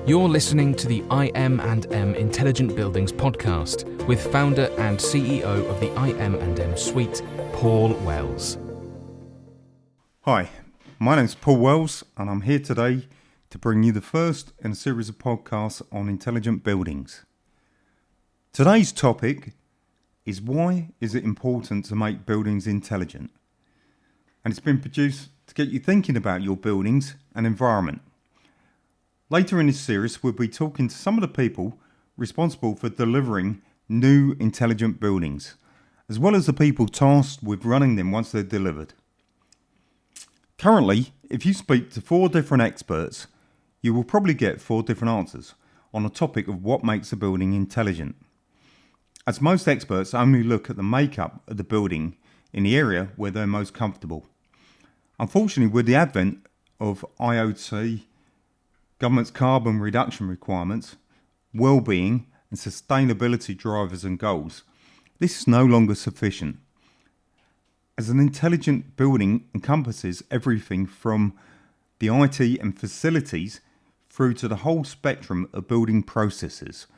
You're listening to the IM&M Intelligent Buildings podcast with founder and CEO of the IM&M Suite, Paul Wells. Hi, my name's Paul Wells and I'm here today to bring you the first in a series of podcasts on intelligent buildings. Today's topic is why is it important to make buildings intelligent? And it's been produced to get you thinking about your buildings and environment. Later in this series, we'll be talking to some of the people responsible for delivering new intelligent buildings, as well as the people tasked with running them once they're delivered. Currently, if you speak to 4 different experts, you will probably get 4 different answers on the topic of what makes a building intelligent, as most experts only look at the makeup of the building in the area where they're most comfortable. Unfortunately, with the advent of IoT, government's carbon reduction requirements, well-being and sustainability drivers and goals, this is no longer sufficient. As an intelligent building encompasses everything from the IT and facilities through to the whole spectrum of building processes,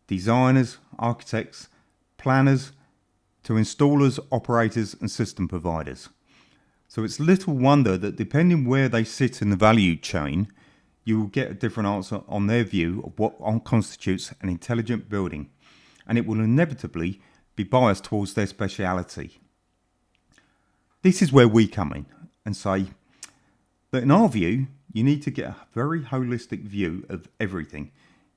designers, architects, planners, to installers, operators and system providers. So it's little wonder that depending where they sit in the value chain, you will get a different answer on their view of what constitutes an intelligent building, and it will inevitably be biased towards their speciality. This is where we come in and say that in our view, you need to get a very holistic view of everything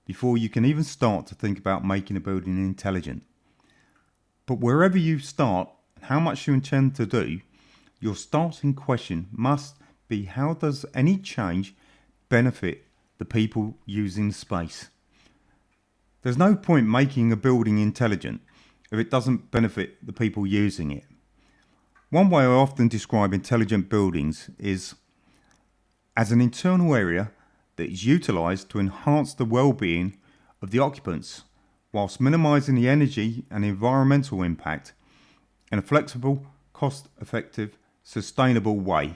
before you can even start to think about making a building intelligent. But wherever you start and how much you intend to do, your starting question must be, how does any change benefit the people using the space? There's no point making a building intelligent if it doesn't benefit the people using it. One way I often describe intelligent buildings is as an internal area that is utilised to enhance the well-being of the occupants whilst minimising the energy and environmental impact in a flexible, cost-effective, sustainable way.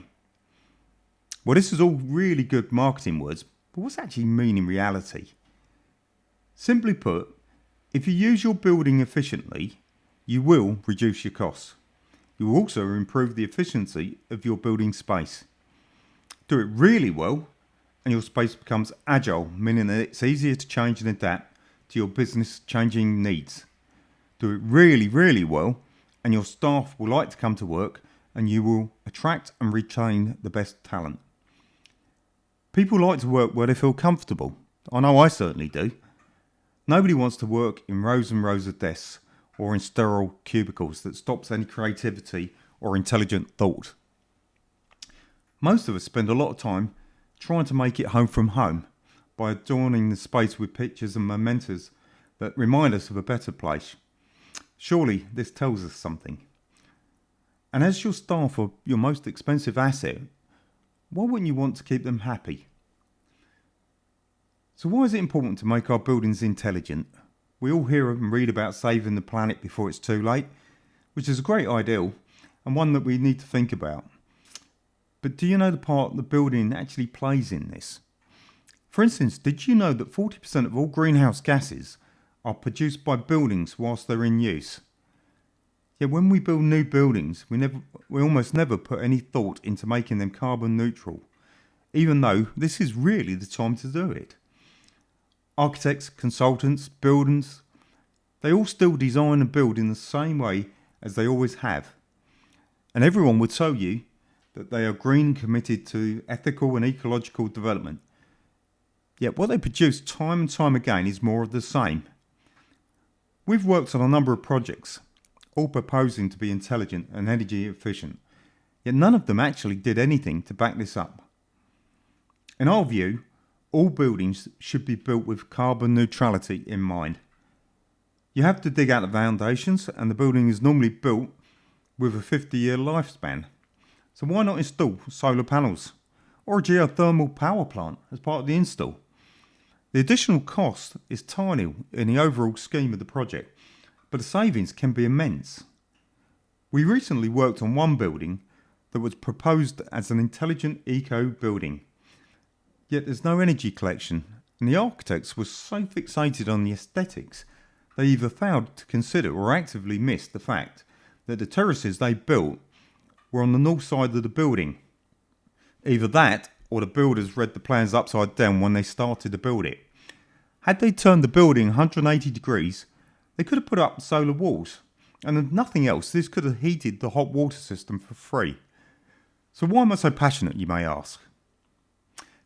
Well, this is all really good marketing words, but what's it actually mean in reality? Simply put, if you use your building efficiently, you will reduce your costs. You will also improve the efficiency of your building space. Do it really well, and your space becomes agile, meaning that it's easier to change and adapt to your business changing needs. Do it really, really well, and your staff will like to come to work, and you will attract and retain the best talent. People like to work where they feel comfortable. I know I certainly do. Nobody wants to work in rows and rows of desks or in sterile cubicles that stops any creativity or intelligent thought. Most of us spend a lot of time trying to make it home from home by adorning the space with pictures and mementos that remind us of a better place. Surely this tells us something. And as your staff are your most expensive asset, why wouldn't you want to keep them happy? So why is it important to make our buildings intelligent? We all hear and read about saving the planet before it's too late, which is a great ideal and one that we need to think about. But do you know the part the building actually plays in this? For instance, did you know that 40% of all greenhouse gases are produced by buildings whilst they're in use? Yet when we build new buildings, we almost never put any thought into making them carbon neutral, even though this is really the time to do it. Architects, consultants, builders, they all still design and build in the same way as they always have. And everyone would tell you that they are green and committed to ethical and ecological development. Yet what they produce time and time again is more of the same. We've worked on a number of projects, all proposing to be intelligent and energy efficient, yet none of them actually did anything to back this up. In our view, all buildings should be built with carbon neutrality in mind. You have to dig out the foundations, and the building is normally built with a 50-year lifespan. So why not install solar panels or a geothermal power plant as part of the install? The additional cost is tiny in the overall scheme of the project, but the savings can be immense. We recently worked on one building that was proposed as an intelligent eco building. Yet there's no energy collection And the architects were so fixated on the aesthetics, they either failed to consider or actively missed the fact that the terraces they built were on the north side of the building. Either that, or the builders read the plans upside down when they started to build it. Had they turned the building 180 degrees, they could have put up solar walls, and if nothing else, this could have heated the hot water system for free. So why am I so passionate, you may ask?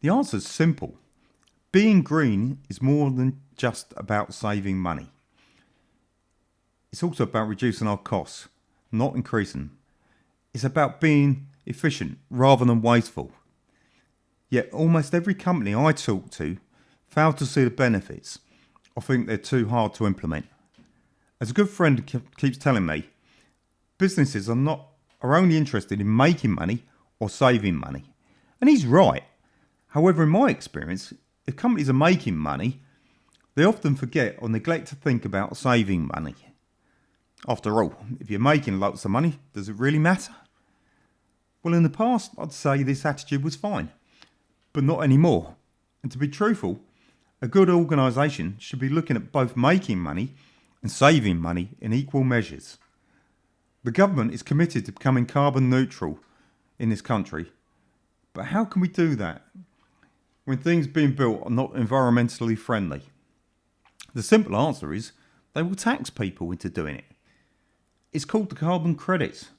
The answer is simple. Being green is more than just about saving money. It's also about reducing our costs, not increasing. It's about being efficient rather than wasteful. Yet almost every company I talk to fail to see the benefits or think they're too hard to implement. As a good friend keeps telling me, businesses are only interested in making money or saving money. And he's right. However, in my experience, if companies are making money, they often forget or neglect to think about saving money. After all, if you're making lots of money, does it really matter? Well, in the past, I'd say this attitude was fine, but not anymore. And to be truthful, a good organisation should be looking at both making money and saving money in equal measures. The government is committed to becoming carbon neutral in this country, but how can we do that when things being built are not environmentally friendly? The simple answer is they will tax people into doing it. It's called the carbon credits.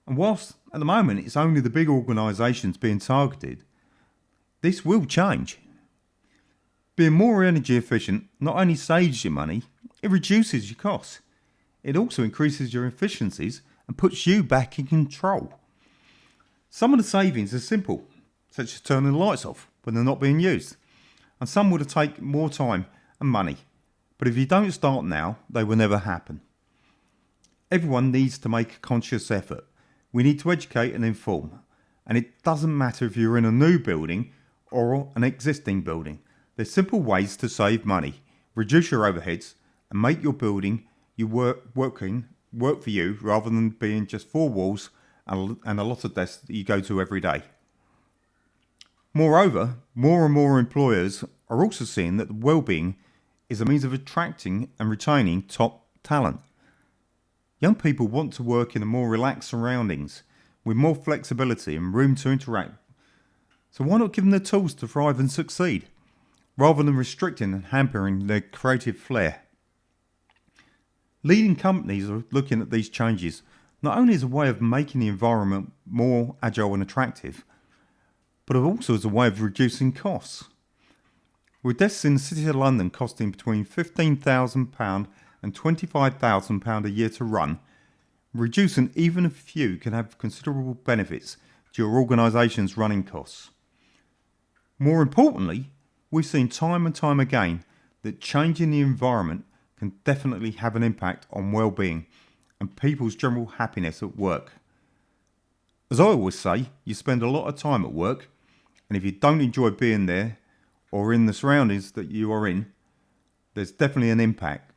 And whilst at the moment it's only the big organisations being targeted, this will change. Being more energy efficient not only saves you money, it reduces your costs. It also increases your efficiencies and puts you back in control. Some of the savings are simple, such as turning the lights off when they're not being used. And some will take more time and money. But if you don't start now, they will never happen. Everyone needs to make a conscious effort. We need to educate and inform. And it doesn't matter if you're in a new building or an existing building. There's simple ways to save money, reduce your overheads, and make your building work for you rather than being just four walls and a lot of desks that you go to every day. Moreover, more and more employers are also seeing that well-being is a means of attracting and retaining top talent. Young people want to work in a more relaxed surroundings with more flexibility and room to interact. So why not give them the tools to thrive and succeed, rather than restricting and hampering their creative flair? Leading companies are looking at these changes not only as a way of making the environment more agile and attractive, but also as a way of reducing costs. With desks in the City of London costing between £15,000 and £25,000 a year to run, reducing even a few can have considerable benefits to your organisation's running costs. More importantly, we've seen time and time again that changing the environment can definitely have an impact on well-being and people's general happiness at work. As I always say, you spend a lot of time at work, and if you don't enjoy being there or in the surroundings that you are in, there's definitely an impact.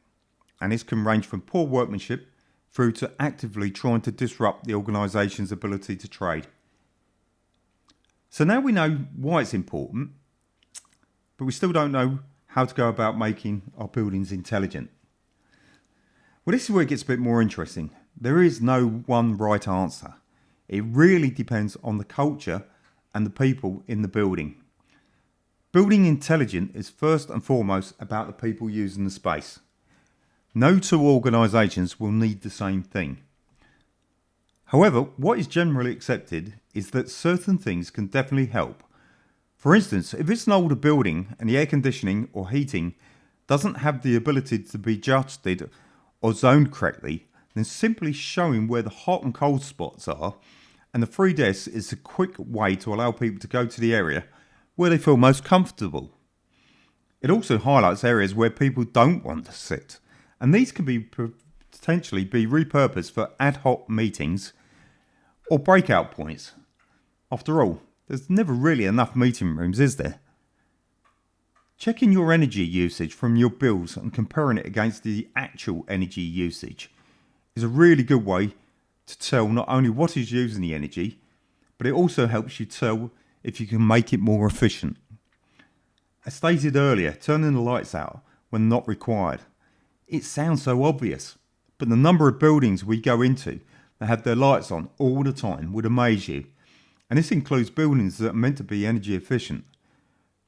And this can range from poor workmanship through to actively trying to disrupt the organisation's ability to trade. So now we know why it's important, but we still don't know how to go about making our buildings intelligent. Well, this is where it gets a bit more interesting. There is no one right answer. It really depends on the culture and the people in the building. Building intelligent is first and foremost about the people using the space. No two organisations will need the same thing. However, what is generally accepted is that certain things can definitely help. For instance, if it's an older building and the air conditioning or heating doesn't have the ability to be adjusted or zoned correctly, then simply showing where the hot and cold spots are and the free desk is a quick way to allow people to go to the area where they feel most comfortable. It also highlights areas where people don't want to sit, and these can be potentially be repurposed for ad hoc meetings or breakout points. After all, there's never really enough meeting rooms, is there? Checking your energy usage from your bills and comparing it against the actual energy usage is a really good way to tell not only what is using the energy, but it also helps you tell if you can make it more efficient. As stated earlier, turning the lights out when not required. It sounds so obvious, but the number of buildings we go into that have their lights on all the time would amaze you. And this includes buildings that are meant to be energy efficient.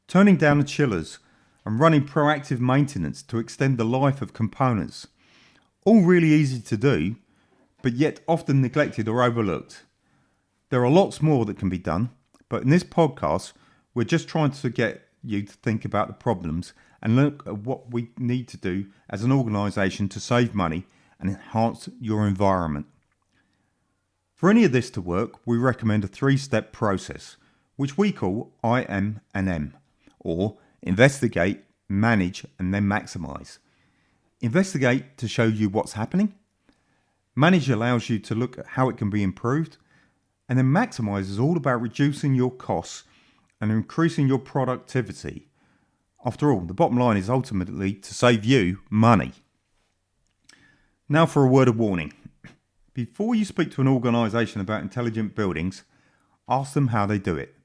Turning down the chillers and running proactive maintenance to extend the life of components. All really easy to do, but yet often neglected or overlooked. There are lots more that can be done, but in this podcast, we're just trying to get you to think about the problems and look at what we need to do as an organisation to save money and enhance your environment. For any of this to work, we recommend a 3-step process, which we call IM&M, or investigate, manage, and then maximise. Investigate to show you what's happening. Manage allows you to look at how it can be improved. And then maximise is all about reducing your costs and increasing your productivity. After all, the bottom line is ultimately to save you money. Now for a word of warning. Before you speak to an organisation about intelligent buildings, ask them how they do it.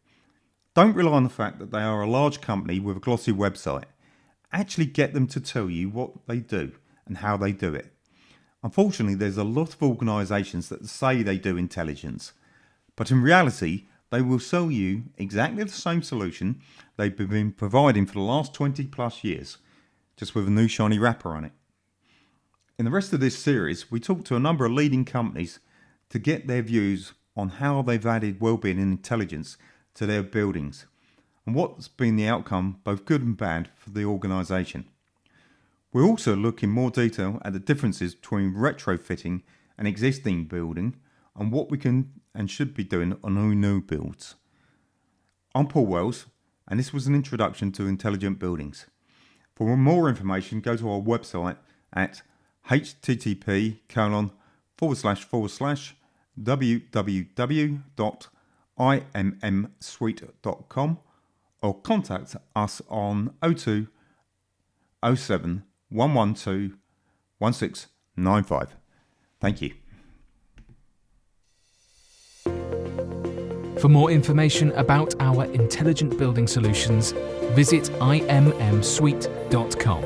Don't rely on the fact that they are a large company with a glossy website. Actually get them to tell you what they do and how they do it. Unfortunately, there's a lot of organisations that say they do intelligence, but in reality, they will sell you exactly the same solution they've been providing for the last 20 plus years, just with a new shiny wrapper on it. In the rest of this series, we talk to a number of leading companies to get their views on how they've added wellbeing and intelligence to their buildings and what's been the outcome, both good and bad, for the organisation. We'll also look in more detail at the differences between retrofitting an existing building and what we can and should be doing on all new builds. I'm Paul Wells, and this was an introduction to intelligent buildings. For more information, go to our website at http://www.immsuite.com or contact us on 02 07 112 1695. Thank you. For more information about our intelligent building solutions, visit immsuite.com.